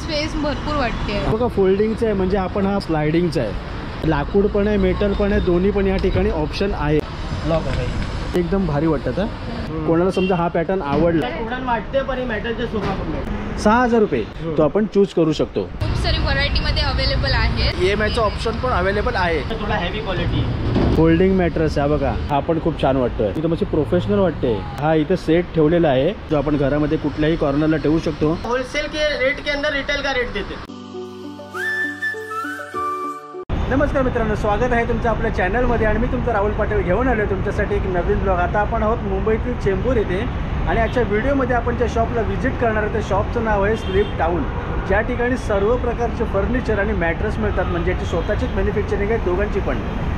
Space भरपूर वाटते बघा फोल्डिंगचं आहे म्हणजे आपण हा स्लायडिंगचा आहे, लाकूड पण आहे मेटल पण आहे, दोन्ही पण या ठिकाणी ऑप्शन आहे. लॉक आहे एकदम भारी वाटतं. कोणाला समजा हा पॅटर्न आवडला वाटते पण मेटलचे सोफा पण भेटते 6000 रुपये तो आपण चूज करू शकतो. खूप सारी व्हरायटी मध्ये अवेलेबल आहे. EMI ऑप्शन पण अवेलेबल आहे. थोडा हेवी क्वालिटी फोल्डिंग मॅट्रेस आहे बघा, हा पण खूप छान वाटतोय. एकदम अशी प्रोफेशनल वाटते. हा इथे सेट ठेवलेला आहे जो आपण घरामध्ये कुठल्याही कॉर्नरला ठेवू शकतो. होलसेल के रेट के अंदर रिटेल का रेट देते. नमस्कार मित्रांनो, स्वागत आहे तुमचं आपल्या चॅनलमध्ये आणि मी तुमचा राहुल पाटील घेऊन आलो तुमच्यासाठी एक नवीन ब्लॉग. आता आपण आहोत मुंबईतील चेंबूर येथे आणि आजच्या व्हिडिओमध्ये आपण ज्या शॉपला व्हिजिट करणार आहे त्या शॉपचं नाव आहे स्लीप टाऊन. ज्या ठिकाणी सर्व प्रकारचे फर्निचर आणि मॅट्रेस मिळतात, म्हणजे याची स्वतःचीच मॅन्युफॅक्चरिंग आहे दोघांची पण.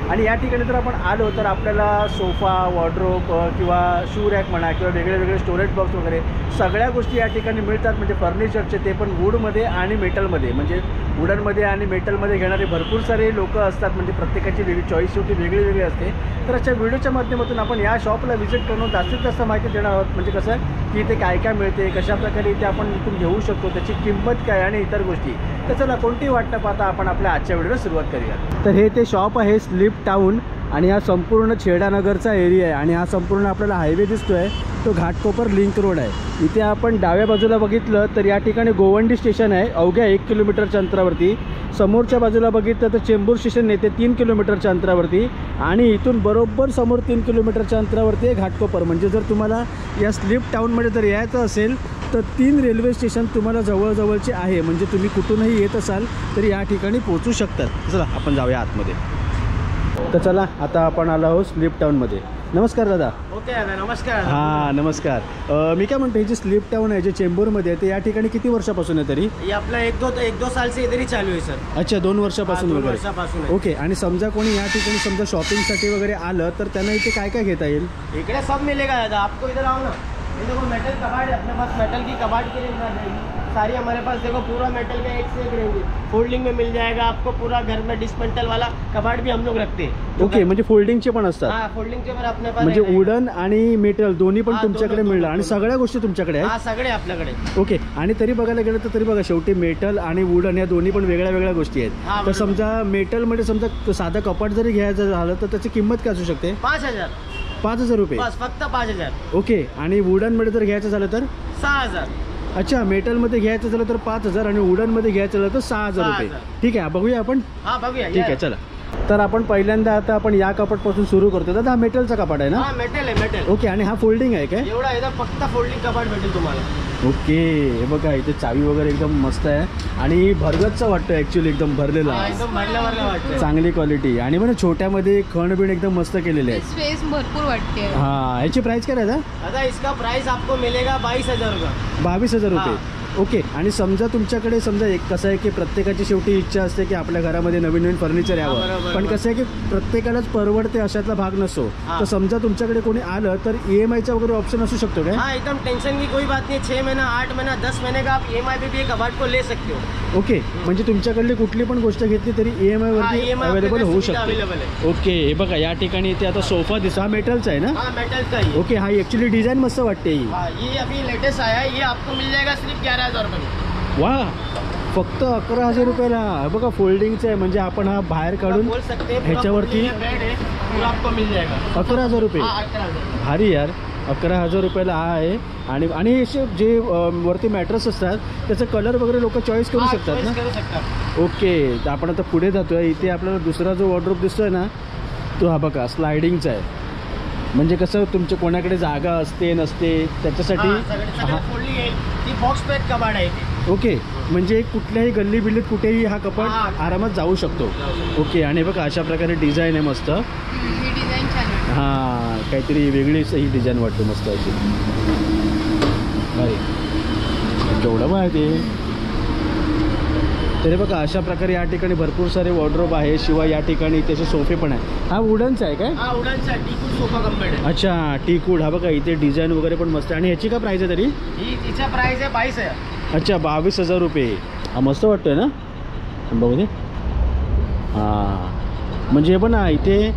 आणि या ठिकाणी जर आपण आलो तर आपल्याला सोफा, वॉर्डरोब किंवा शू रॅक म्हणा किंवा वेगळे वेगळे स्टोरेज बॉक्स वगैरे सगळ्या गोष्टी या ठिकाणी मिळतात. म्हणजे फर्निचरचे ते पण वूडमध्ये आणि मेटलमध्ये, म्हणजे वुडनमध्ये आणि मेटलमध्ये घेणारे भरपूर सारे लोक असतात. म्हणजे प्रत्येकाची वेगळी चॉईस शेवटी वेगळी वेगळी असते. तर अशा व्हिडिओच्या माध्यमातून आपण या शॉपला व्हिजिट करून जास्तीत जास्त माहिती देणार आहोत. म्हणजे कसं की इथे काय काय मिळते, कशाप्रकारे इथे आपण इथून घेऊ शकतो, त्याची किंमत काय आणि इतर गोष्टी. तर चला कोणतीही वाट न पाहता आपण आपल्या आजच्या व्हिडिओला सुरुवात करूया. तर हे ते शॉप आहे स्लीप टाऊन आणि हा संपूर्ण छेडानगरचा एरिया आहे आणि हा संपूर्ण आपल्याला हायवे दिसतोय तो घाटकोपर लिंक रोड आहे. इथे आपण डाव्या बाजूला बघितलं तर या ठिकाणी गोवंडी स्टेशन आहे अवघ्या 1 किलोमीटरच्या अंतरावरती. समोरच्या बाजूला बघितलं तर चेंबूर स्टेशन येते 3 किलोमीटरच्या अंतरावरती आणि इथून बरोबर समोर 3 किलोमीटरच्या अंतरावरती आहे घाटकोपर. म्हणजे जर तुम्हाला या स्लीप टाऊनमध्ये जर यायचं असेल तर 3 रेल्वे स्टेशन तुम्हाला जवळजवळचे आहे. म्हणजे तुम्ही कुठूनही येत असाल तर या ठिकाणी पोहोचू शकतात. चला आपण जाऊया आतमध्ये. तर चला आता आपण आलो आहोत स्लीप टाऊनमध्ये. नमस्कार दादा. ओके दादा नमस्कार. हां नमस्कार. मी काय म्हणतो, ही जी स्लीप टाऊन आहे जे चेंबूरमध्ये आहे ते या ठिकाणी किती वर्षापासून आहे तरी? ये आपला एक दो साल से इधर ही चालू आहे सर. अच्छा 2 वर्षापासून वगैरे. वर्षापासून. ओके. आणि समजा कोणी या ठिकाणी समजा शॉपिंगसाठी वगैरे आलं तर त्यांना इथे काय काय घेता येईल? इकडे सब मिलेगा दादा आपको. इधर आओ ना. ये देखो मेटल कबाड़ है अपने पास. मेटल की कबाड़ की रेंज आ जाएगी सारी हमारे पास. देखो पूरा मेटल का एक से एक रेंज है. फोल्डिंग में मिल जाएगा आपको. पूरा घर में डिस्मेंटल वाला कबाड़ भी हम लोग रखते हैं. ओके. म्हणजे फोल्डिंगचे पण असतात. हां फोल्डिंगचे पण अपने पास. म्हणजे वुडन आणि मेटल दोन्ही पण तुमच्याकडे मिळणार आणि सगळ्या गोष्टी तुमच्याकडे आहेत. हां सगळे आपल्याकडे. ओके. आणि तरी बघायला गेलं तर तरी बघा शेवटी मेटल आणि वुडन या दोन्ही पण वेगळ्या वेगळ्या गोष्टी आहेत. तर समजा मेटलमध्ये समजा साधं कपाट जरी घ्यायचं झालं तर त्याची किंमत काय असू शकते? 5000 रुपये. बस फक्त 5000. ओके. आणि वुडनमध्ये जर घ्यायचं झालं तर 6000. अच्छा मेटलमध्ये घ्यायचं झालं तर 5000 आणि वुडनमध्ये घ्यायचं झालं तर 6000 रुपये. ठीक आहे बघूया आपण. हां बघूया. ठीक आहे चला. तर आपण पहिल्यांदा आता आपण या कपाटपासून सुरू करतो. दादा हा मेटलचा कपाट आहे ना? हां मेटल आहे मेटल. ओके. आणि हा फोल्डिंग आहे काय? एवढा एकदम फक्त फोल्डिंग कपाट भेटेल तुम्हाला. ओके. हे बघा इथे चावी वगैरे एकदम मस्त आहे आणि भरगतचं वाटतं ॲक्च्युली एकदम भरलेला. एकदम भरल्या वाटतं. चांगली क्वालिटी आणि म्हणजे छोट्यामध्ये खण बिण एकदम मस्त केलेले आहे. स्पेस भरपूर वाटते. हां याची प्राइस काय आहे दादा? इसका प्राइस आपको मिलेगा 22000 का. 22000 रुपये. ओके. आणि समजा तुमच्याकडे समजा एक कसं आहे की प्रत्येकाची शेवटी इच्छा असते की आपल्या घरामध्ये नवीन नवीन फर्निचर यावं, पण कसं आहे की प्रत्येकालाच परवडते अशातला भाग नसतो. तर समजा तुमच्याकडे कोणी आलं तर EMIचा वगैरे ऑप्शन असू शकतो काय? हाँ एकदम टेंशन की कोई बात नहीं. 6 महीना 8 महीना 10 महीने का आप EMI पे भी एक कबाड़ को ले सकते हो. ओके. म्हणजे तुमच्याकडली कुठली पण गोष्ट घेतली तरी EMI वरती अवेलेबल होऊ शकते. ओके. हे बघा या ठिकाणी इथे आता सोफा दिसा मेटलचा आहे ना? हाँ मेटल का ही. ओके. हा ॲक्च्युली डिझाईन मस्त वाटते ही. ये अभी लेटेस्ट आया है. ये आपको मिल जाएगा सिर्फ 11000 रुपये. वा फक्त 11000 रुपयाला. बघा फोल्डिंगचं आहे म्हणजे आपण हा बाहेर काढून बोल सकते हैं ह्याच्यावरती बेड है पूरा आपको मिल जाएगा. 11000 रुपये. 11000. भारी यार. 11000 रुपयाला हा आहे. आणि असे जे वरती मॅट्रेस असतात त्याचा कलर वगैरे लोक चॉईस करू शकतात ना? ओके. तर आपण आता पुढे जातोय. इथे आपल्याला दुसरा जो वॉर्डरोब दिसतोय ना तो हा बघा स्लायडिंगचा आहे. म्हणजे कसं तुमच्या कोणाकडे जागा असते नसते त्याच्यासाठी बॉक्स पेट कबाड आहे. ओके. म्हणजे कुठल्याही गल्ली बिल्लीत कुठेही हा कपाट आरामात जाऊ शकतो. ओके. आणि बघा अशा प्रकारे डिझाईन आहे मस्त. ही डिझाईन छान वाटते. हां काहीतरी वेगळीच ही डिझाईन वाटते मस्त अशी. अरे केवढं बघा ते. तरी बघा अशा प्रकारे या ठिकाणी भरपूर सारे वॉर्डरोब आहे. शिवाय या ठिकाणी त्याचे सोफे पण आहे. हा वुडनचा आहे काय? हा वुडनचा टीकूड सोफा कंपेड आहे. अच्छा टीकूड. हा बघा इथे डिझाईन वगैरे पण मस्त. आणि ह्याची काय प्राइस आहे तरी? हिचा प्राइस आहे 22000. अच्छा 22000 रुपये. हा मस्त वाटतोय ना बघू दे. हां म्हणजे पण ना इथे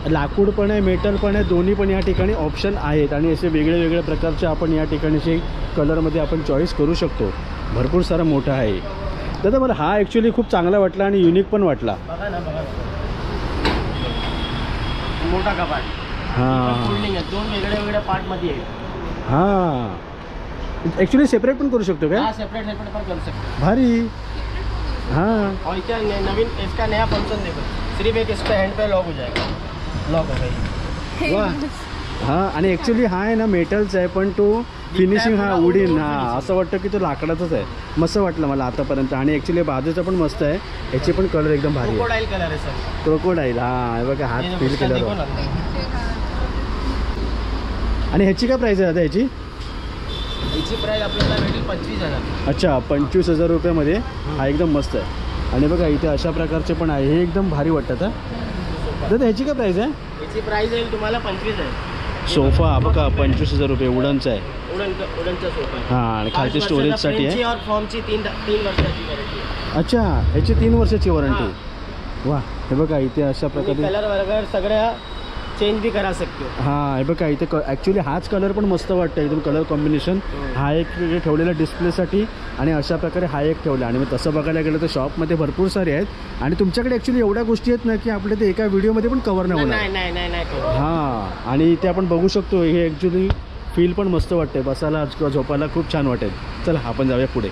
लाकूड पण आहे मेटल पण आहे दोन्ही पण या ठिकाणी ऑप्शन आहेत. आणि असे वेगळे वेगळे प्रकारचे आपण या ठिकाणी कलरमध्ये आपण चॉईस करू शकतो. भरपूर सारा मोठा आहे. दादा मला हा ॲक्च्युली खूप चांगला वाटला आणि युनिक पण वाटला. बघा ना मोठा कपाट. हां फोल्डिंग आहे, 2 वेगळ्या पार्टमध्ये आहे. हां ॲक्च्युली सेपरेट पण करू शकतो का? हाँ सेपरेट पण कर सकते. भारी. हाँ और क्या नवीन इसका नया फंक्शन देखो, सिर्फ एक इस पे हैंड पे लॉक हो जाएगा. लॉक हो गई. वाह. हां आणि ॲक्च्युली हा आहे ना मेटलचा आहे पण तो फिनिशिंग हा उडीन. हां असं वाटतं की तो लाकडाचाच आहे. मस्त वाटलं मला आतापर्यंत. आणि ॲक्च्युली बाजूचा पण मस्त आहे. याची पण कलर एकदम भारी आहे. क्रोकोडाइल कलर आहे सर. क्रोकोडाइल. हां बघा हात फील केलं. आणि ह्याची काय प्राईस आहे आता ह्याची? याची प्राईस आपल्याला भेटेल 25,000. अच्छा 25,000 रुपयामध्ये. हा एकदम मस्त आहे. आणि बघा इथे अशा प्रकारचे पण आहे. हे एकदम भारी वाटतात. हां दादा ह्याची काय प्राईस आहे? याची प्राईस येईल तुम्हाला 25,000. सोफा बघा 25,000 रुपये उडनचा आहे. उडनचा सोफा आहे. हां आणि खालची स्टोरेजसाठी आहे. और फॉर्मची 3 वर्षाची गॅरंटी आहे. अच्छा ह्याची 3 वर्षाची वॉरंटी. वा हे बघा इथे अशा प्रकारे कलर वगैरे सगळ्या चेंज भी करा सकते हो. हां हे बघा इथे ॲक्च्युली हाच कलर पण मस्त वाटतं एकदम कलर कॉम्बिनेशन. हा एक ठेवलेला डिस्प्लेसाठी आणि अशा प्रकारे हा एक ठेवला. आणि मग तसं बघायला गेलं तर शॉपमध्ये भरपूर सारे आहेत आणि तुमच्याकडे ॲक्च्युली एवढ्या गोष्टी आहेत ना की आपल्या ते एका व्हिडिओमध्ये पण कवर नाही होणार. नाही. हां आणि इथे आपण बघू शकतो. हे ॲक्च्युली फील पण मस्त वाटते बसायला किंवा झोपायला खूप छान वाटेल. चला आपण जाऊया पुढे.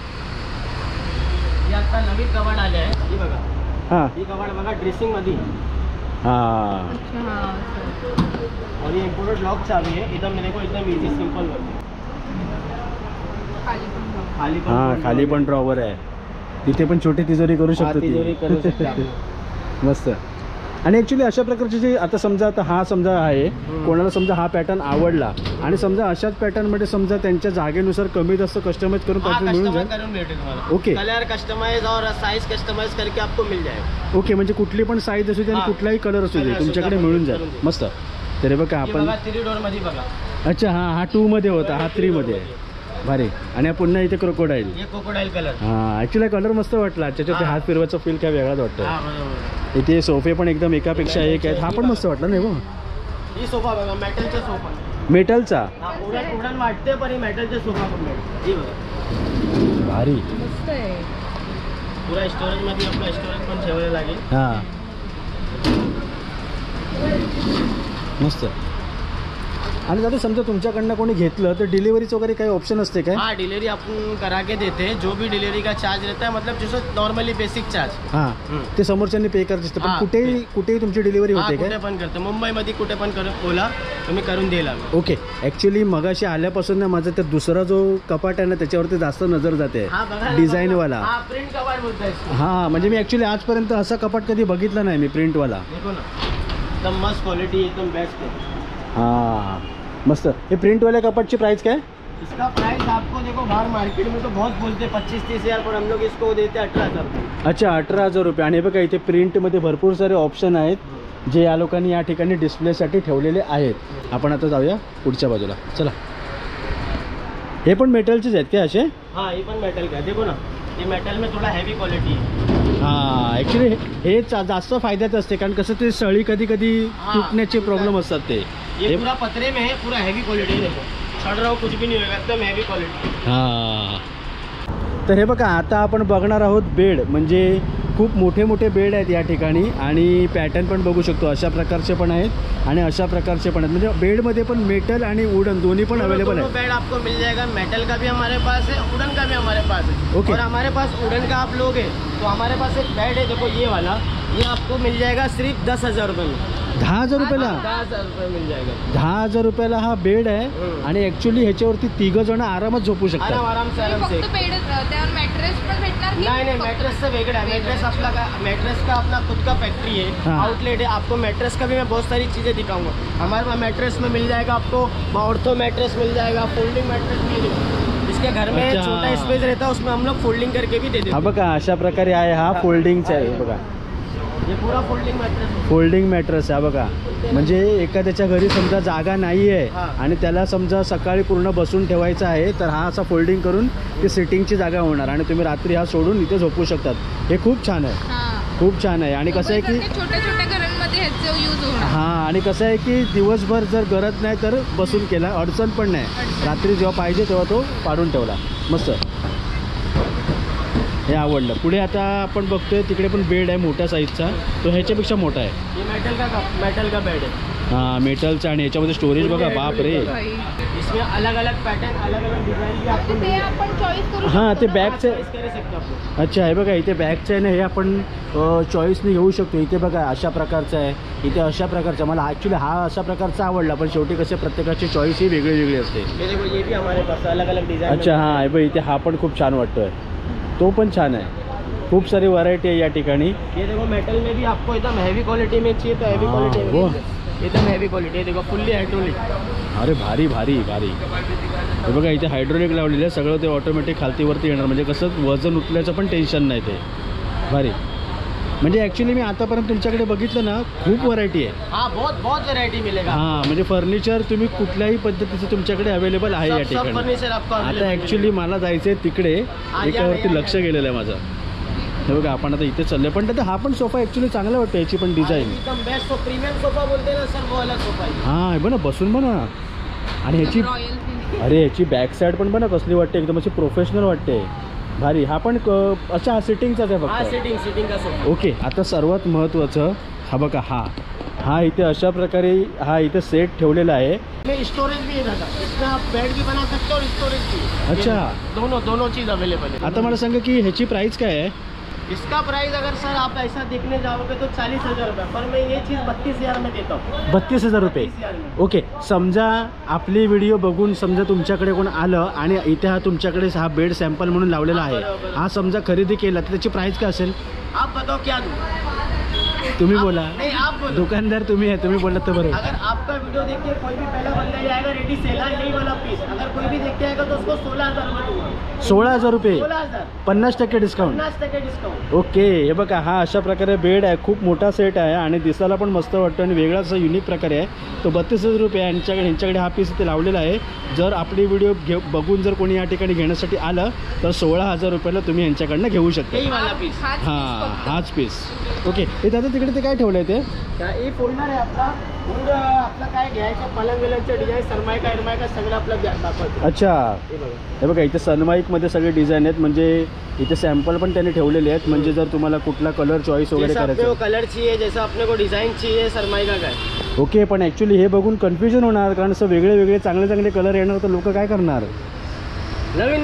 हे आता नवीन कबाड आले आहे. ही बघा. हां ही कबाड बघा ड्रेसिंगमध्ये. हां और ये इम्पोर्टेड लॉक चाबी है. एकदम मेरे को एकदम इजी सिंपल खाली पण ड्रॉवर आहे. तिथे पण छोटी तिजोरी करू शकतो तिजोरी करू शकतो. मस्त. आणि ॲक्च्युली अशा प्रकारचे जे आता समजा आता हा समजा आहे कोणाला समजा हा पॅटर्न आवडला आणि समजा अशाच पॅटर्नमध्ये समजा त्यांच्या जागेनुसार कमी जास्त कस्टमाइज करून पॅटर्न मिळून जाईल. ओके कलर कस्टमाइज और साइज कस्टमाइज करके आपको मिल जाएगा. ओके म्हणजे कुठली पण साईज असू दे आणि कुठलाही कलर असू दे तुमच्याकडे मिळून जाईल. मस्त. तरी बघा आपण 3 डोर मध्ये बघा. अच्छा हां हा 2 मध्ये होता हा 3 मध्ये आहे. भारी. आणि पुन्हा इथे क्रोकोडाईल. हे क्रोकोडाइल कलर. हां ॲक्च्युली कलर मस्त वाटला. त्याच्यात हात फिरवायचा फील काय वेगळाच वाटतं. बरोबर. इथे सोफे पण एकदम एकापेक्षा एक आहेत. हा पण मस्त वाटला नाही बघ. ही सोफा बघा मेटलचा सोफा. मेटलचा. उडन वाटते पण ही मेटलचा सोफा पण भेटेल. ही बघा भारी. मस्त आहे. पुरा स्टोरेज मध्ये आपला स्टोरेज पण ठेवायला लागेल. हां मस्त. आणि दादा समजा तुमच्याकडनं कोणी घेतलं तर डिलिव्हरीचं वगैरे काही ऑप्शन असते काय? हाँ डिलीवरी अपन करा के देते हैं. जो भी डिलीवरी का चार्ज रहता है मतलब जैसे नॉर्मली बेसिक चार्ज. हां ते समोरच्यांनी पे करायचं असतं. पण हां, कुठेही तुमची डिलिव्हरी होते कुठे काय? पण करतो. मुंबईमध्ये कुठे पण बोला तुम्ही करून देईल आम्ही. ओके. ॲक्च्युली मगाशी आल्यापासून ना माझा तर दुसरा जो कपाट आहे ना त्याच्यावरती जास्त नजर जाते डिझाईनवाला. हा प्रिंट कपाट बोलताय. हां म्हणजे मी ॲक्च्युली आजपर्यंत असा कपाट कधी बघितला नाही मी प्रिंटवाला. देखो ना एकदम मस्त क्वालिटी एकदम बेस्ट है. हां मस्त. हे प्रिंटवाल्या कपाटची प्राइस काय? इसका प्राइस आपको देखो बाहर मार्केट में तो बहुत बोलते हैं 25-30 हज़ार पर हम लोग इसको देते 18,000 रुपये. अच्छा 18,000 रुपये. आणि बघा इथे प्रिंटमध्ये भरपूर सारे ऑप्शन आहेत जे या लोकांनी या ठिकाणी डिस्प्लेसाठी ठेवलेले आहेत. आपण आता जाऊया पुढच्या बाजूला. चला. हे पण मेटलचेच आहेत काय असे? हाँ ये पण मेटल का. देखो ना ये मेटल में थोड़ा हैवी क्वालिटी है. हां ॲक्च्युली हे जास्त फायद्यात असते कारण कसं ते सळी कधी तुटण्याचे प्रॉब्लेम असतात ते. ये पूरा पतरे में है. पूरा हैवी क्वालिटी है. देखो छड़ रहा हो कुछ भी नहीं होगा एकदम हैवी क्वालिटी. हां तर हे बघा आता आपण बघणार आहोत बेड. म्हणजे खूप मोठे मोठे बेड आहेत या ठिकाणी आणि पॅटर्न पण बघू शकतो. अशा प्रकारचे पण आहेत आणि अशा प्रकारचे पण आहेत. म्हणजे बेडमध्ये पण मेटल आणि वुडन दोन्ही पण अवेलेबल आहे. बेड आपको मिल जाएगा. मेटल का भी हमारे पास है, वुडन का भी हमारे पास है. ओके. और हमारे पास वुडन का आप लोगे तो हमारे पास एक बेड है देखो ये वाला. ये आपको मिल जाएगा सिर्फ 10,000 रुपये में. 10,000 रुपयाला? 10,000 रुपये मिल जाएगा. 10,000 रुपयाला हा बेड आहे आणि ॲक्च्युली ह्याच्यावरती 3 जण आरामात झोपू शकतात. आराम से आराम से. फक्त बेड त्यावर मॅट्रेस पण भेटणार की? नहीं मैट्रेस से वेगड़ा है. मैट्रेस का अपना खुद का फैक्ट्री है. हाँ. आउटलेट है. आपको मैट्रेस का भी मैं बहुत सारी चीज़ें दिखाऊंगा. हमारे पास मैट्रेस में मिल जाएगा आपको ऑर्थो मैट्रेस मिल जाएगा. फोल्डिंग मैट्रेस मिल जाएगा. जिसके घर में अच्छा. छोटा स्पेस रहता है उसमें हम लोग फोल्डिंग करके भी दे देते हा हैं. बघा अशा प्रकारे आहे. हा फोल्डिंगचा आहे बघा. ये पूरा फोल्डिंग मैट्रेस. फोल्डिंग मॅट्रेस आहे बघा. म्हणजे एखाद्याच्या घरी समजा जागा नाही आहे हां. आणि त्याला समजा सकाळी पूर्ण बसून ठेवायचं आहे तर हा असा फोल्डिंग करून ती सिटिंगची जागा होणार आणि तुम्ही रात्री हा सोडून इथे झोपू शकतात. हे खूप छान आहे. हां. खूप छान आहे. आणि कसं आहे की छोट्या छोट्या घरांमध्ये ह्याचं यूज होणार. हां आणि कसं आहे की दिवसभर जर गरज नाही तर बसून केला अडचण पण नाही. रात्री जेव्हा पाहिजे तेव्हा तो पाडून ठेवला. मस्त. हे आवडलं. पुढे आता आपण बघतोय तिकडे पण बेड आहे मोठ्या साईजचा, तो ह्याच्यापेक्षा मोठा आहे. ये मेटल का बेड है. हां मेटलचा, आणि याच्यामध्ये स्टोरेज बघा, बाप रे. भाई. इसमें अलग अलग पैटर्न, अलग अलग डिजाइन भी आपको ते आपण चॉईस करू हां ते शकतो ना? बॅगचं. चॉइस कर सकते हो आप. अच्छा हे बघा इथे बॅगचं आहे ना, हे आपण चॉईसने घेऊ शकतो. इथे बघा अशा प्रकारचं आहे, इथे अशा प्रकारचं. मला ॲक्च्युली हा अशा प्रकारचा आवडला, पण शेवटी कसे प्रत्येकाची चॉईस ही वेगळी वेगळी असते. ये देखो ये भी हमारे पास अलग अलग डिजाइन. अच्छा हां हे बघ इथे हा पण खूप छान वाटतोय, तो पण छान आहे. खूप सारी व्हरायटी आहे या ठिकाणी. ये देखो मेटल में भी आपको एकदम हैवी क्वालिटी में चाहिए तो हैवी हाँ, क्वालिटी में वो. एकदम हैवी क्वालिटी. देखो फुल्ली हाइड्रोलिक. अरे भारी भारी भारी. हे बघा इथे हायड्रोलिक लावलेलं आहे, सगळं ते ऑटोमॅटिक खालतीवरती येणार, म्हणजे कसं वजन उचलायचं पण टेन्शन नाही. ते भारी. म्हणजे ॲक्च्युली मी आतापर्यंत तुमच्याकडे बघितलं ना, खूप व्हरायटी आहे. हाँ बहुत वैरायटी मिलेगा. हां म्हणजे फर्निचर तुम्ही कुठल्याही पद्धतीचं तुमच्याकडे अवेलेबल आहे या सब ठिकाणी. फर्निचर आपको आता available ॲक्च्युली मला जायचं आहे तिकडे, एकावरती लक्ष गेलेलं आहे माझं. हे बघा आपण आता इथे चाललोय, पण हा पण सोफा ॲक्च्युली चांगला वाटतो, याची पण डिझाईन. एकदम बेस्ट प्रीमियम सोफा बोलते हैं ना सर, वो वाला सोफा है. हां हे बघ ना बसून बघ ना. आणि ह्याची रॉयल फील. अरे ह्याची बॅक साईड पण बघ ना कसली वाटते, एकदम अशी प्रोफेशनल वाटते. भारी. हा पण अच्छा सिटिंगचाच आहे हाँ फक्त. सिटिंग का सोफा. ओके आता सर्वात महत्त्वाचं हा बघा, हा इथे अशा प्रकारे हा इथे सेट ठेवलेला आहे. में स्टोरेज भी है दादा, इसमें आप बेड भी बना सकते हो और स्टोरेज भी. अच्छा. दोनों चीज़ अवेलेबल है. आता मला सांगा की ह्याची प्राइस काय आहे. इसका प्राइस अगर सर आप ऐसा देखने जाओगे तो 40,000 रुपये, पर मैं ये चीज़ 32,000 में देता हूँ. 32,000 रुपये. 32,000 में. ओके समजा आपली व्हिडिओ बघून समजा तुमच्याकडे कोण आलं आणि इथे हा तुमच्याकडे हा बेड सॅम्पल म्हणून लावलेला आहे, बरोबर. हा समजा खरेदी केला तर त्याची प्राइस काय असेल. आप बताओ क्या दूँ. तुम्ही आप- बोला. नहीं आप बोलो. दुकानदार तुम्ही आहे, तुम्ही बोलत तर बरोबर. अगर आपका वीडियो देख के कोई भी पहला बंदा जाएगा रेडी सेल है यही वाला पीस, अगर कोई भी देख के आएगा तो उसको 16,000 रुपये दूंगा. 16,000 रुपये. 16,000. 50% डिस्काउंट. 50% डिस्काउंट. ओके हे बघा हा अशा प्रकारे बेड आहे, खूप मोठा सेट आहे आणि दिसायला पण मस्त वाटतो आणि वेगळा असा युनिक प्रकारे आहे. तो 32,000 रुपये ह्यांच्याकडे हा पीस इथे लावलेला आहे. जर आपली व्हिडिओ बघून जर कोणी या ठिकाणी घेण्यासाठी आलं तर 16,000 रुपयाला तुम्ही यांच्याकडनं घेऊ शकता. यही वाला पीस. हाच हां piece फक्त. हाच पीस. ओके हे दादा तिकडे ते काय ठेवलं आहे ते. हे फोल्डर आहे आपला. पूर्ण आपला काय घ्यायचं पलंग विलंगचं डिझाईन सरमायका सगळं आपलं दाखवतो. अच्छा हे बघा. हे बघा इथे सनमाईकमध्ये सगळे डिझाईन आहेत, म्हणजे इथे सॅम्पल पण त्यांनी ठेवलेले आहेत, म्हणजे जर तुम्हाला कुठला कलर चॉईस वगैरे जैसा अपने को करायचं. कलर चाहिए, जैसा अपने को डिजाइन चाहिए सरमाइका का है. ओके पण ॲक्च्युली हे बघून कन्फ्युजन होणार, कारण असं वेगळे वेगळे चांगले चांगले कलर येणार तर लोक काय करणार. नवीन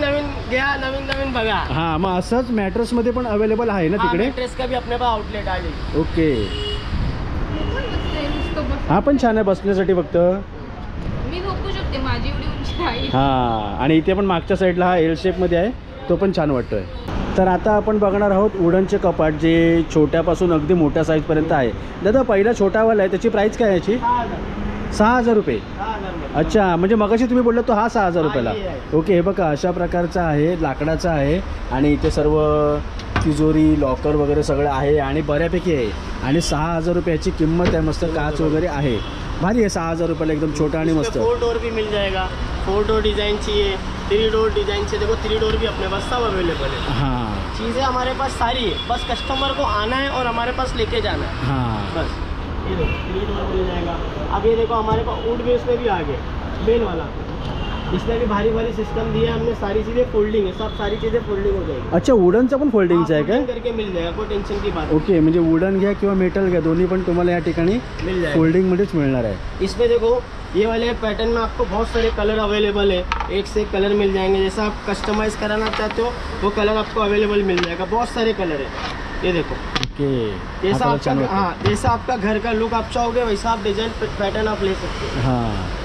घ्या, नवीन बघा. हां मग असंच मॅट्रेसमध्ये पण अवेलेबल आहे ना तिकडे. ड्रेस का भी अपने पास आउटलेट आ जाएगी. ओके हे पण मस्त आहे, नुसतं बस. हा पण छान आहे बसण्यासाठी फक्त. मी झोपू शकते, माझी एवढी उंची आहे. हां आणि इथे पण मागच्या साईडला हा एल शेपमध्ये आहे, तो पण छान वाटतोय. तर आता आपण बघणार आहोत वुडनचे कपाट, जे छोट्यापासून अगदी मोठ्या साईजपर्यंत आहे. दादा पहिला छोटावाला आहे, त्याची प्राईस काय आहे याची. 6,000 रुपये. 6,000. अच्छा म्हणजे मगाशी तुम्ही बोलला तो हा 6,000 रुपयाला. हा, हे आहे. ओके हे बघा अशा प्रकारचा आहे, लाकडाचा आहे आणि इथे सर्व तिजोरी लॉकर वगैरे सगळं आहे आणि बऱ्यापैकी आहे. आणि 6,000 रुपयाची किंमत आहे. मस्त काच वगैरे आहे, भारी आहे. 6,000 रुपयाला एकदम छोटा आणि मस्त. 4 डोर भी मिल जाएगा. 4 डोर डिजाइन चाहिए, 3 डोर डिजाइन चाहिए. देखो 3 डोर भी अपने पास सब अवेलेबल है. हां चीज़ें हमारे पास सारी है, बस कस्टमर को आना है और हमारे पास लेके जाना है हां बस. ये देखो 3 डोर मिल जाएगा. अब ये देखो हमारे पास वुड बेस में भी आ गए बेल वाला. इसमें भी भारी सिस्टम दिया है हमने. सारी चीज़ें फोल्डिंग है, सब सारी चीज़ें फोल्डिंग हो जाएगी. अच्छा वुडनचा पण फोल्डिंगचा आहे हाँ, folding काय. करके मिल जाएगा, कोई टेंशन की बात ओके म्हणजे वुडन घ्या किंवा मेटल घ्या, दोन्ही पण तुम्हाला या ठिकाणी मिल जाएगा. फोल्डिंगमध्येच मिळणार आहे. इसमें देखो ये वाले पैटर्न में आपको बहुत सारे कलर अवेलेबल है. एक से एक कलर मिल जाएंगे, जैसा आप कस्टमाइज़ कराना चाहते हो वो कलर आपको अवेलेबल मिल जाएगा. बहुत सारे कलर है. ये देखो ओके जैसा हा आपका छान वाटतो. हाँ जैसा आपका घर का लुक आप चाहोगे वैसा आप डिजाइन पैटर्न आप ले सकते हो. हां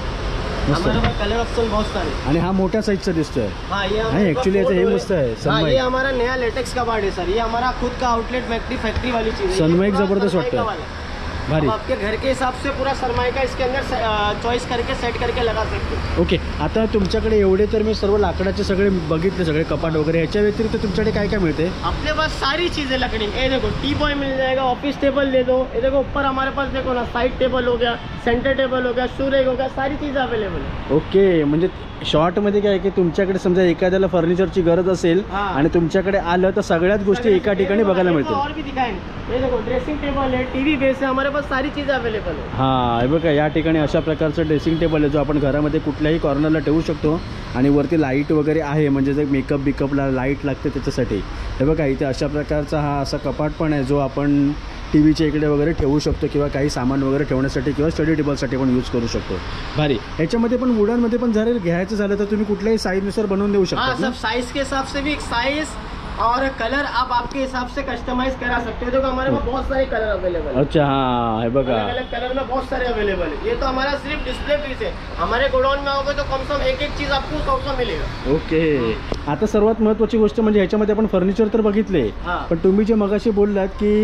मस्त हमारे आहे. पास कलर ऑप्शन बहुत सारे हैं. आणि हा मोठ्या साईजचा दिसतोय. हाँ ये हाँ, हमारे actually पास ये four मस्त door है, हाँ सनमाइक. ये हमारा नया लेटेक्स कबाड़ है सर. ये हमारा खुद का आउटलेट फैक्ट्री वाली चीज़ है. ये सनमाइक पूरा जबरदस्त सरमाइका वाटतं. वाला है. भारी. अब आपके घर के हिसाब से पूरा सरमाइका इसके अंदर चॉइस करके सेट करके लगा सकते हो. ओके आता तुमच्याकडे एवढे तर मी सर्व लाकडाचे सगळे बघितले, सगळे कपाट वगैरे. ह्याच्या व्यतिरिक्त तुमच्याकडे काय काय मिळते. अपने पास सारी चीज़ें लकड़ी. ये देखो टी बॉय मिल जाएगा, ऑफिस टेबल ले दो. ये देखो ऊपर हमारे पास देखो ना साइड टेबल हो गया, सेंटर टेबल हो गया, शू रैक हो गया, सारी चीज़ें अवेलेबल है. ओके म्हणजे शॉर्टमध्ये काय आहे की तुमच्याकडे समजा एखाद्याला फर्निचरची गरज असेल हाँ। आणि तुमच्याकडे आलं तर सगळ्याच गोष्टी एका ठिकाणी बघायला मिळतील. और भी दिखाएंगे. ये देखो ड्रेसिंग टेबल है, टीवी बेस है, हमारे पास सारी चीज़ें अवेलेबल है. हां, हे बघा या ठिकाणी अशा प्रकारचं ड्रेसिंग टेबल आहे जो आपण घरामध्ये कुठल्याही कॉर्नरला ठेवू शकतो आणि वरती लाईट वगैरे आहे, म्हणजे जर मेकअप बिकअपला लाईट लागते त्याच्यासाठी. हे बघा इथे अशा प्रकारचा हा असा कपाट पण आहे जो आपण टी व्हीच्या इकडे वगैरे ठेवू शकतो किंवा काही सामान वगैरे ठेवण्यासाठी किंवा स्टडी टेबलसाठी पण यूज करू शकतो. भारी. ह्याच्यामध्ये पण वुडनमध्ये पण जर घ्यायचं झालं तर तुम्ही कुठल्याही साईजनुसार बनवून देऊ हाँ, शकता ना? सब साइज के हिसाब से भी साइज और कलर आप आपके हिसाब से कस्टमाइज करा सकते हो. देखो हमारे पास बहुत सारे कलर अवेलेबल है. अच्छा, हां, हे बघा. अलग अलग कलर में बहुत सारे अवेलेबल है. ये तो हमारा सिर्फ डिस्प्ले पीस है. हमारे गोडाउन में आओगे तो कम से कम एक एक चीज़ आपको 100 मिलेगा. ओके. आता सर्वात महत्त्वाची गोष्ट म्हणजे ह्याच्यामध्ये आपण फर्निचर तर बघितले, हां. पण तुम्ही जे मगाशी बोललात की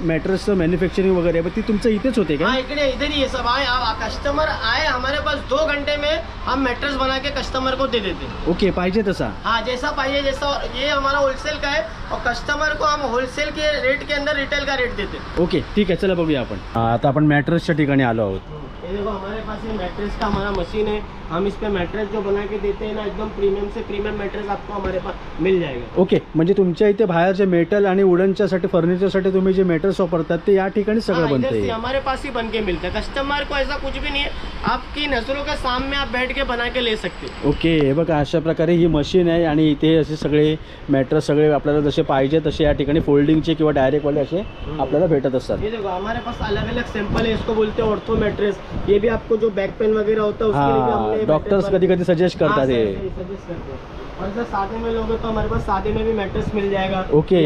मॅट्रेसचं मॅन्युफॅक्चरिंग वगैरे पण ती तुमचं इथेच होते का? हाँ, इधर ही है सब. आए कस्टमर आए हमारे पास 2 घंटे में हम मैट्रेस बना के कस्टमर को दे देते हैं. ओके, पाहिजे तसा. हाँ, जैसा पाइए जैसा. ये हमारा होलसेल का है और कस्टमर को हम होलसेल के रेट के अंदर रिटेल का रेट देते हैं. ओके, ठीक आहे, चला बघूया आपण. आता आपण मॅट्रेसच्या ठिकाणी आलो आहोत. ये देखो हमारे पास ये मैट्रेस का हमारा मशीन है. हम इस पे मैट्रेस जो बना के देते हैं ना, एकदम प्रीमियम से प्रीमियम मैट्रेस आपको हमारे पास मिल जाएगा. ओके, म्हणजे तुमच्या इथे बाहेर जे मेटल आणि वुडनच्यासाठी फर्निचरसाठी तुम्ही जे मेटल्स वापरतात ते या ठिकाणी सगळं हाँ, इधर बनते. से हमारे पास ही बन के मिलता है. कस्टमर को ऐसा कुछ भी नहीं है, आपकी नजरों के सामने आप बैठ के बना के ले सकते हो. ओके, हे बघा अशा प्रकारे ही मशीन आहे आणि इथे असे सगळे मॅट्रेस सगळे आपल्याला जसे पाहिजे तसे या ठिकाणी फोल्डिंगचे किंवा डायरेक्टवाले असे आपल्याला भेटत असतात. ये देखो हमारे पास अलग अलग सैंपल है. इसको बोलते हैं ऑर्थो मैट्रेस. ये भी आपको जो बैक पेन वगैरह होता है उसके लिए भी हमने हां, डॉक्टर्स कधी कधी सजेस्ट करतात हे. सजेस्ट करते हैं. और जर सादे में लोगे तो हमारे पास सादे में भी मैट्रेस मिल जाएगा. ओके,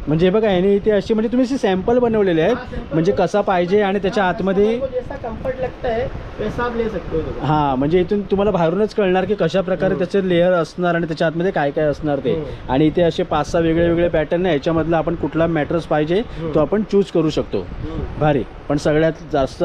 म्हणजे हे बघा याने इथे अशी म्हणजे तुम्ही असे सॅम्पल बनवलेले हाँ, आहेत sample म्हणजे कसा पाहिजे आणि त्याच्या आतमध्ये. आपको जैसा कंफर्ट लगता है वैसा आप ले सकते हो. देखो. हां, म्हणजे इथून तुम्हाला बाहेरूनच कळणार की कशा प्रकारे त्याचे लेअर असणार आणि त्याच्या आतमध्ये काय काय असणार ते. आणि इथे असे 5-6 वेगळे वेगळे पॅटर्न आहे. याच्यामधला आपण कुठला मॅट्रेस पाहिजे तो आपण चूज करू शकतो. भारी. पण सगळ्यात जास्त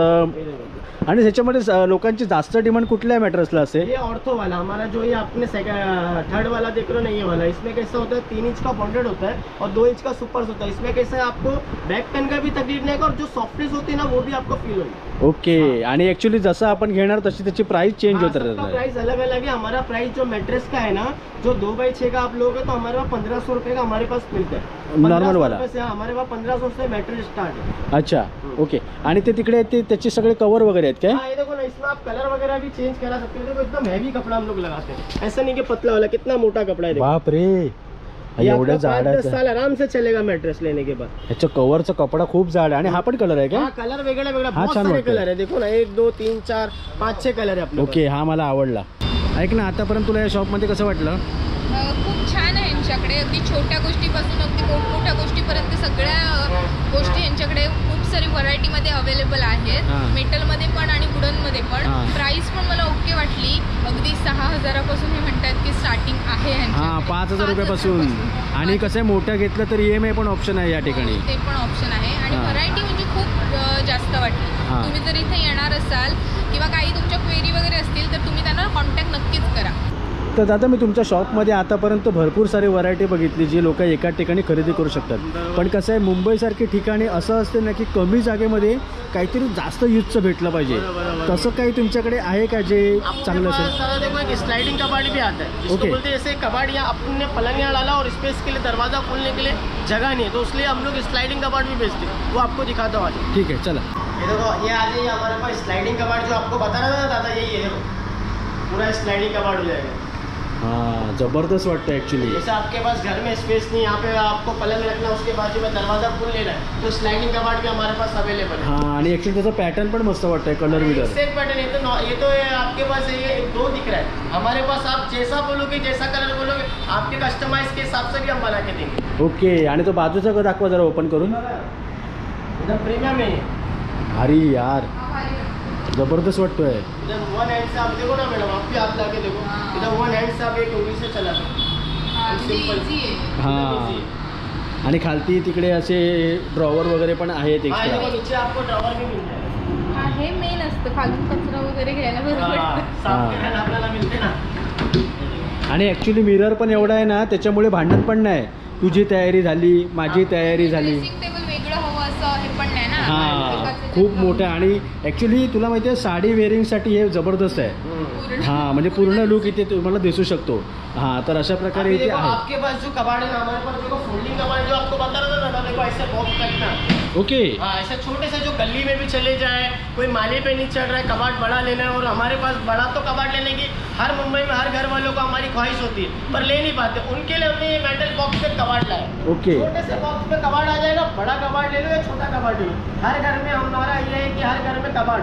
आणि त्याच्यामध्ये लोकांची जास्त डिमांड कुठल्या मॅट्रेसला असेल? ये ऑर्थो वाला हमारा जो ये आपने थर्ड वाला देख रहे हो ना, ये वाला. इसमें कैसा होता है 3 इंच का बॉन्डेड होता है और 2 इंच का सुपर्स होता है. इसमें कैसा है आपको बैक पेन का भी तकलीफ नहीं होगा और जो सॉफ्टनेस होती है ना वो भी आपको फील होगी. ओके. आणि ऍक्च्युली जसं आपण घेणार तशी त्याची प्राइस चेंज होत राहणार. प्राइस अलग अलग है. हमारा प्राइस जो मैट्रेस का है ना, जो 2x6 का आप लोगे तो हमारे पास 1500 रुपये का हमारे पास मिलता है. नॉर्मल वाला. हमारे पास 1500 से मैट्रेस स्टार्ट है. अच्छा, ओके. आणि ते तिकडे ते त्याचे सगळे कवर वगैरे आहेत काय? हाँ, ये देखो ना, इसमें आप कलर वगैरह भी चेंज करा सकते हो. देखो एकदम हैवी कपड़ा हम लोग लगाते हैं. ऐसा नहीं कि पतला वाला. कितना मोटा कपड़ा है. देखो. बाप रे, ये एवढं आपका 5-10 जाडाचं. साल आराम से चलेगा मैट्रेस लेने के बाद. ह्याच्या कव्हरचा कपडा खूप जाड आहे आणि हा पण कलर आहे का? हाँ, कलर वेगळा वेगळा हाँ, बहुत छान सारे वाटतं. कलर है. देखो ना, 1 2 3 4 5 6 कलर है आपके पास. ओके, हा मला आवडला. ऐक ना, आतापर्यंत तुला या शॉपमध्ये कसं वाटलं? खूप छान आहे यांच्याकडे. अगदी छोट्या गोष्टीपासून अगदी मोठमोठ्या गोष्टीपर्यंत सगळ्या गोष्टी यांच्याकडे खूप सारी व्हरायटीमध्ये अवेलेबल आहेत. हां. मेटलमध्ये पण आणि वुडनमध्ये पण. हां. प्राइस पण मला ओके वाटली. अगदी 6000पासून हे म्हणतात की स्टार्टिंग आहे हां, 5000 रुपयापासून. आणि कसं आहे, मोठ्या घेतलं तर EMI पण ऑप्शन आहे या ठिकाणी. ते पण ऑप्शन आहे आणि हां. व्हरायटी म्हणजे खूप जास्त वाटली. हां. तुम्ही जर इथे येणार असाल किंवा काही तुमच्या क्वेरी वगैरे असतील तर तुम्ही त्यांना कॉन्टॅक्ट नक्कीच करा. तर दादा, मी तुमच्या शॉपमध्ये आतापर्यंत भरपूर सारी व्हरायटी बघितली जी लोक एका ठिकाणी खरेदी करू शकतात. पण कसं आहे, मुंबईसारखी ठिकाणी असं असते ना की कमी जागेमध्ये काहीतरी जास्त यूजचं भेटलं पाहिजे. तसं काही तुमच्याकडे आहे का जे चांगलं असेल? सारा देखो एक स्लाइडिंग कबाड़ भी आता है. इसको ओके. बोलते हैं जैसे कबाड़ यहाँ अपने पलंग यहाँ डाला और स्पेस के लिए दरवाजा खोलने के लिए जगह नहीं है, तो इसलिए हम लोग स्लाइडिंग कबाड़ भी बेचते हैं. वो आपको दिखाता हूँ आज. ठीक आहे, चला. ये देखो, ये आ जाइए हमारे पास स्लाइडिंग कबाड़ जो आपको बता रहा था ना दादा, यही है. देखो पूरा स्लाइडिंग कबाड़ हो जाएगा. हां, जबरदस्त वाटतं ॲक्च्युली. जैसे आपके पास घर में स्पेस नहीं, यहाँ पे आपको पलंग रखना, उसके बाजू में दरवाजा खोल लेना है, तो स्लाइडिंग कबाड़ भी हमारे पास अवेलेबल है. हां, आणि ॲक्च्युली त्याचा पॅटर्न पण मस्त वाटतंय, कलर विलर. Same pattern. ये तो आपके पास ये 2 दिख रहा है. हमारे पास आप जैसा बोलोगे, जैसा कलर बोलोगे, आपके कस्टमाइज के हिसाब से भी हम बना के देंगे. ओके. आणि तो बाजूचा का दाखवा जरा ओपन करून. एकदम प्रीमियम है. अरे यार, जबरदस्त वाटतोय. इधर 1 हैंड से आप देखो ना मैडम, आप भी हाथ लाके देखो. इधर 1 हैंड से आप एक उंगली से चला सकते. इझी आहे. हां, आणि खालती तिकडे असे ड्रॉवर वगैरे पण आहेत हाँ, एक्स्ट्रा. देखो नीचे आपको ड्रॉवर भी मिल जाएगा. हा, हे मेन असतं. खालून कचरा वगैरे घ्यायला बरं पडतं. साफ करायला आपल्याला मिळते ना. आणि ॲक्च्युली मिरर पण एवढा आहे ना, त्याच्यामुळे भांडण पण नाही. तुझी तयारी झाली, माझी तयारी झाली. ड्रेसिंग टेबल वेगळं हवं असं हे पण नाही ना. हां, एकाचं खूप जे मोठं आहे. आणि ॲक्च्युली तुला माहिती आहे, साडी वेअरिंगसाठी हे जबरदस्त आहे. पूर्ण हां म्हणजे पूर्ण लुक इथे तुम्हाला दिसू शकतो. हां तर अशा प्रकारे अभी इथे देखो आहे. आपके पास जो कबाड़ है ना, हमारे पास देखो फोल्डिंग कबाड़ जो आपको बता रहा था ना, देखो ऐसे बॉक्स रखना. ओके. हाँ, ऐसे छोटे से जो गली में भी चले जाए, कोई माले पे नहीं चढ़ रहा है, कबाड़ बड़ा लेना है. और हमारे पास बड़ा तो कबाड़ लेने की हर मुंबई में हर घर वालों को हमारी ख्वाहिश होती है, पर ले नहीं पाते. उनके लिए हमने ये मेटल बॉक्स में कबाड़ लाया. ओके. छोटे से बॉक्स में कबाड़ आ जाएगा, बड़ा कबाड़ ले लो या छोटा कबाड़ ले लो, हर घर में हमारा ये है कि हर घर में कबाड़.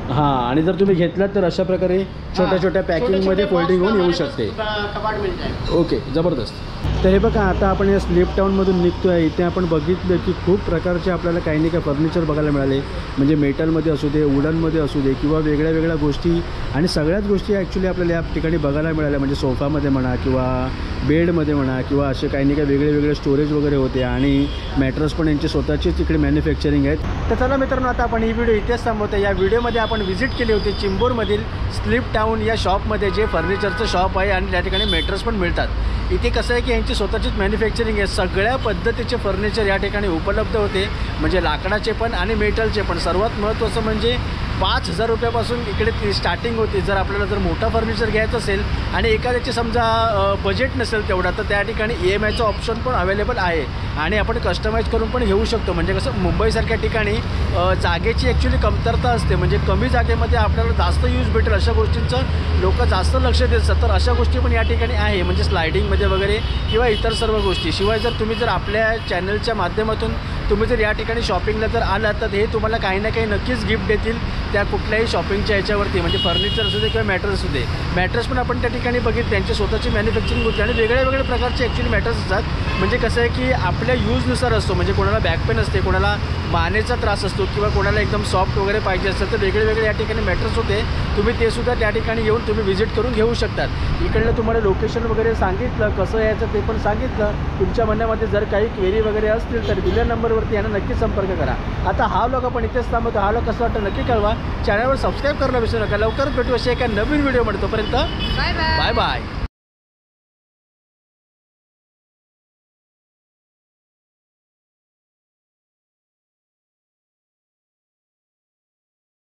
हां आणि जर तुम्ही घेतलात तर अशा प्रकारे छोट्या छोट्या पॅकिंगमध्ये फोल्डिंग होऊन येऊ शकते. कबाड़ मिल जाएगा. ओके जबरदस्त. तर हे बघा आता आपण या स्लीप टाऊनमधून निघतो आहे. इथे आपण बघितलं की खूप प्रकारचे आपल्याला काही नाही काही फर्निचर बघायला मिळाले. म्हणजे मेटलमध्ये असू दे, वुडनमध्ये असू दे किंवा वेगळ्या वेगळ्या गोष्टी आणि सगळ्याच गोष्टी ॲक्च्युली आपल्याला या ठिकाणी बघायला मिळाल्या. म्हणजे सोफामध्ये म्हणा किंवा बेडमध्ये म्हणा किंवा असे काही नाही काही वेगळे वेगळे स्टोरेज वगैरे होते आणि मॅट्रेस पण यांचे स्वतःचेच इकडे मॅन्युफॅक्चरिंग आहेत. तर चला मित्रांनो आता आपण ही व्हिडिओ इथेच थांबवतो. या व्हिडिओमध्ये आपण व्हिजिट केली होती चिंबूरमधील स्लीप टाऊन या शॉपमध्ये, जे फर्निचरचं शॉप आहे आणि त्या ठिकाणी मॅट्रेस पण मिळतात. इथे कसं आहे की यांची स्वतःचीच मॅन्युफॅक्चरिंग आहे. सगळ्या पद्धतीचे फर्निचर या ठिकाणी उपलब्ध होते, म्हणजे लाकडाचे पण आणि मेटलचे पण. सर्वात महत्त्वाचं म्हणजे 5,000 रुपयापासून इकडे स्टार्टिंग होती. जर आपल्याला जर मोठा फर्निचर घ्यायचं असेल आणि एखाद्याचे समजा बजेट नसेल तेवढा, तर त्या ठिकाणी EMIचं ऑप्शन पण अवेलेबल आहे आणि आपण कस्टमाइज करून पण घेऊ शकतो. म्हणजे कसं मुंबईसारख्या ठिकाणी जागेची ॲक्च्युली कमतरता असते, म्हणजे कमी जागेमध्ये आपल्याला जास्त यूज भेटेल अशा गोष्टींचं लोक जास्त लक्ष देत असतात. तर अशा गोष्टी पण या ठिकाणी आहे, म्हणजे स्लायडिंगमध्ये वगैरे किंवा इतर सर्व गोष्टी. शिवाय जर तुम्ही जर आपल्या चॅनलच्या माध्यमातून तुम्ही जर या ठिकाणी शॉपिंगला जर आलात तर हे तुम्हाला काही ना काही नक्कीच गिफ्ट देतील त्या कुठल्याही शॉपिंगच्या याच्यावरती. म्हणजे फर्निचर असू दे किंवा मॅट्रेस असू दे. मॅट्रेस पण आपण त्या ठिकाणी बघितले, त्यांची स्वतःची मॅन्युफॅक्चरिंग होते आणि वेगळ्या वेगळ्या प्रकारचे ॲक्च्युली मॅट्रेस असतात. म्हणजे कसं आहे की आपल्या यूजनुसार असतो, म्हणजे कोणाला बॅक पेन असते, कोणाला मानेचा त्रास असतो किंवा कोणाला एकदम सॉफ्ट वगैरे पाहिजे असेल तर वेगळे वेगळे या ठिकाणी मॅट्रेस होते. तुम्ही ते सुद्धा त्या ठिकाणी येऊन तुम्ही व्हिजिट करून घेऊ शकतात. इकडलं तुम्हाला लोकेशन वगैरे सांगितलं, कसं यायचं ते पण सांगितलं. तुमच्या म्हणण्यामध्ये जर काही क्वेरी वगैरे असतील तर दिलेल्या नंबरवरती यांना नक्की संपर्क करा. आता हा व्लॉग आपण इथेच थांबवतो. हा व्लॉग कसं वाटतं नक्की कळवा. चॅनलवर सबस्क्राईब करायला विसरू नका. लवकरच भेटू अशा एका नवीन व्हिडिओ मध्ये. तोपर्यंत बाय बाय. Bye bye.